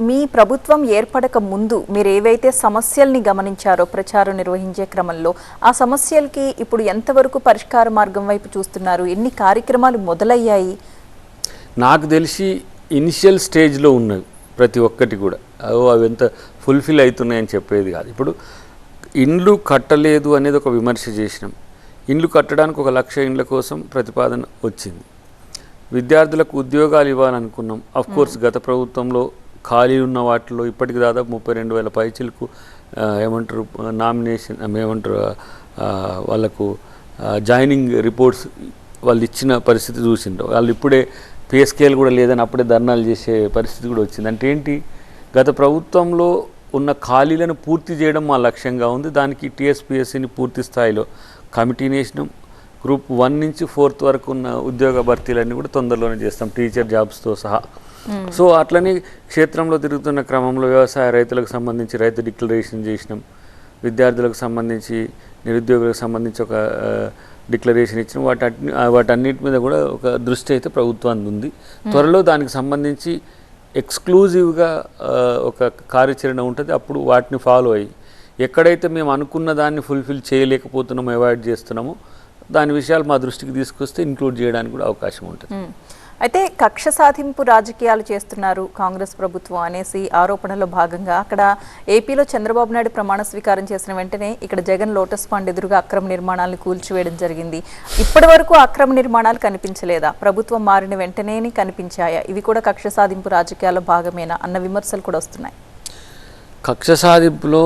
మీ ప్రభుత్వం ఏర్పడక ముందు మీరు ఏవైతే సమస్యల్ని గమనించారో ప్రచారం నిర్వహించే క్రమంలో ఆ సమస్యలకి ఇప్పుడు ఎంతవరకు పరిష్కార మార్గం వైపు చూస్తున్నారు? ఎన్ని కార్యక్రమాలు మొదలయ్యాయి? నాకు తెలిసి ఇనిషియల్ స్టేజ్లో ఉన్నవి ప్రతి ఒక్కటి కూడా అవి ఎంత ఫుల్ఫిల్ అవుతున్నాయని చెప్పేది కాదు. ఇప్పుడు ఇండ్లు కట్టలేదు అనేది ఒక విమర్శ చేసినాం. ఇండ్లు కట్టడానికి 1 లక్ష ఇండ్ల కోసం ప్రతిపాదన వచ్చింది. విద్యార్థులకు ఉద్యోగాలు ఇవ్వాలనుకున్నాం. కోర్స్ గత ప్రభుత్వంలో ఖాళీ ఉన్న వాటిలో ఇప్పటికి దాదాపు 32,000 పైచీలకు ఏమంటారు నామినేషన్ ఏమంటారు వాళ్ళకు జాయినింగ్ రిపోర్ట్స్ వాళ్ళు ఇచ్చిన పరిస్థితి చూసిండ్రు. వాళ్ళు ఇప్పుడే పే స్కేల్ కూడా లేదని అప్పుడే ధర్నాలు చేసే పరిస్థితి కూడా వచ్చింది. అంటే ఏంటి, గత ప్రభుత్వంలో ఉన్న ఖాళీలను పూర్తి చేయడం మా లక్ష్యంగా ఉంది. దానికి టీఎస్పీఎస్సీని పూర్తి స్థాయిలో కమిటీని వేసినాం. గ్రూప్ 1 నుంచి 4th వరకు ఉన్న ఉద్యోగ భర్తీలన్నీ కూడా తొందరలోనే చేస్తాం, టీచర్ జాబ్స్తో సహా. సో అట్లనే క్షేత్రంలో తిరుగుతున్న క్రమంలో వ్యవసాయ రైతులకు సంబంధించి రైతు డిక్లరేషన్ చేసినాం. విద్యార్థులకు సంబంధించి నిరుద్యోగులకు సంబంధించి ఒక డిక్లరేషన్ ఇచ్చినాం. వాటన్నిటి మీద కూడా ఒక దృష్టి అయితే ప్రభుత్వానికి ఉంది. త్వరలో దానికి సంబంధించి ఎక్స్క్లూజివ్గా ఒక కార్యాచరణ ఉంటుంది. అప్పుడు వాటిని ఫాలో అయ్యి ఎక్కడైతే మేము అనుకున్న దాన్ని ఫుల్ఫిల్ చేయలేకపోతున్నామో, అవాయిడ్ చేస్తున్నామో దాని విషయాలు మా దృష్టికి తీసుకొస్తే ఇంక్లూడ్ చేయడానికి కూడా అవకాశం ఉంటుంది. అయితే కక్ష సాధింపు రాజకీయాలు చేస్తున్నారు కాంగ్రెస్ ప్రభుత్వం అనేసి ఆరోపణలో భాగంగా అక్కడ ఏపీలో చంద్రబాబు నాయుడు ప్రమాణ స్వీకారం చేసిన వెంటనే ఇక్కడ జగన్ లోటస్ పాండ్ ఎదురుగా అక్రమ నిర్మాణాలను కూల్చివేయడం జరిగింది. ఇప్పటి వరకు అక్రమ నిర్మాణాలు కనిపించలేదా? ప్రభుత్వం మారిన వెంటనే కనిపించాయా? ఇవి కూడా కక్ష సాధింపు రాజకీయాల్లో భాగమేనా అన్న విమర్శలు కూడా వస్తున్నాయి. కక్ష సాధింపులో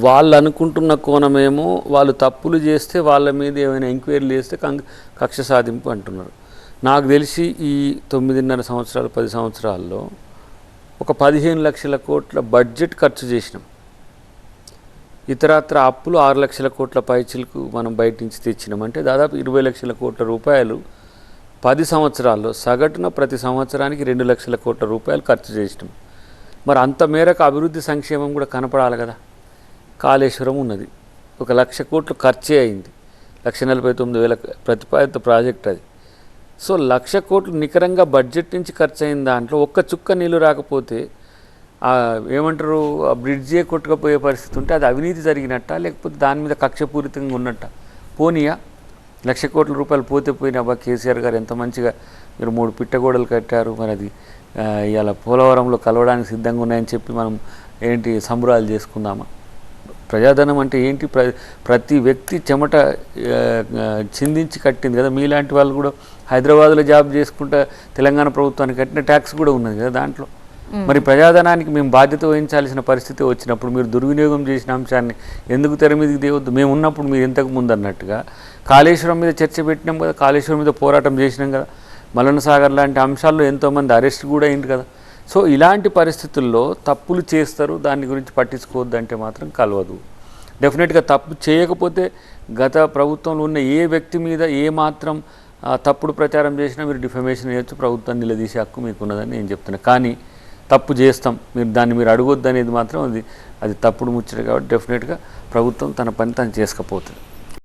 వాళ్ళు అనుకుంటున్న కోణమేమో వాళ్ళు తప్పులు చేస్తే వాళ్ళ మీద ఏమైనా ఎంక్వైరీలు చేస్తే కక్ష సాధింపు అంటున్నారు. నాకు తెలిసి ఈ 9.5 సంవత్సరాలు 10 సంవత్సరాల్లో ఒక 15 లక్షల కోట్ల బడ్జెట్ ఖర్చు చేసినాం. ఇతరత్ర అప్పులు 6 లక్షల కోట్ల పైచిలకు మనం బయట నుంచి తెచ్చినాం. అంటే దాదాపు 20 లక్షల కోట్ల రూపాయలు 10 సంవత్సరాల్లో సగటున ప్రతి సంవత్సరానికి 2 లక్షల కోట్ల రూపాయలు ఖర్చు చేసినాం. మరి అంత మేరకు అభివృద్ధి సంక్షేమం కూడా కనపడాలి కదా. కాళేశ్వరం ఉన్నది, 1 లక్ష కోట్లు ఖర్చే అయింది. 1,49,000 ప్రతిపాదిత ప్రాజెక్ట్ అది. సో 1 లక్ష కోట్లు నికరంగా బడ్జెట్ నుంచి ఖర్చు అయిన దాంట్లో ఒక్క చుక్క నీళ్ళు రాకపోతే ఏమంటారు ఆ బ్రిడ్జే కొట్టుకపోయే పరిస్థితి ఉంటే అది అవినీతి జరిగినట్ట, లేకపోతే దాని మీద కక్షపూరితంగా ఉన్నట్ట? పోనీయా 1 లక్ష కోట్ల రూపాయలు పోతే పోయినా అబ్బా కేసీఆర్ గారు ఎంత మంచిగా మీరు 3 పిట్టగోడలు కట్టారు, మరి అది ఇలా పోలవరంలో కలవడానికి సిద్ధంగా ఉన్నాయని చెప్పి మనం ఏంటి సంబరాలు చేసుకుందామా? ప్రజాధనం అంటే ఏంటి? ప్రతి వ్యక్తి చెమట చిందించి కట్టింది కదా. మీలాంటి వాళ్ళు కూడా హైదరాబాద్లో జాబ్ చేసుకుంటా తెలంగాణ ప్రభుత్వానికి కట్టిన ట్యాక్స్ కూడా ఉన్నది కదా దాంట్లో. మరి ప్రజాధనానికి మేము బాధ్యత వహించాల్సిన పరిస్థితి వచ్చినప్పుడు మీరు దుర్వినియోగం చేసిన అంశాన్ని ఎందుకు తెర మీదకి తేవద్దు? మేము ఉన్నప్పుడు మీరు ఇంతకు ముందు అన్నట్టుగా కాళేశ్వరం మీద చర్చ పెట్టినాం కదా, కాళేశ్వరం మీద పోరాటం చేసినాం కదా, మల్లన్న సాగర్ లాంటి అంశాల్లో ఎంతోమంది అరెస్ట్ కూడా అయింది కదా. సో ఇలాంటి పరిస్థితుల్లో తప్పులు చేస్తారు, దాని గురించి పట్టించుకోవద్దు అంటే మాత్రం కలవదు. డెఫినెట్గా తప్పు చేయకపోతే గత ప్రభుత్వంలో ఉన్న ఏ వ్యక్తి మీద ఏ మాత్రం తప్పుడు ప్రచారం చేసినా మీరు డిఫమేషన్ చేయొచ్చు, ప్రభుత్వాన్ని నిలదీసే హక్కు మీకున్నదని నేను చెప్తున్నాను. కానీ తప్పు చేస్తాం దాన్ని మీరు అడగొద్దు అనేది మాత్రం అది తప్పుడు ముచ్చట. కాబట్టి డెఫినెట్గా ప్రభుత్వం తన పని తను చేసుకపోతుంది.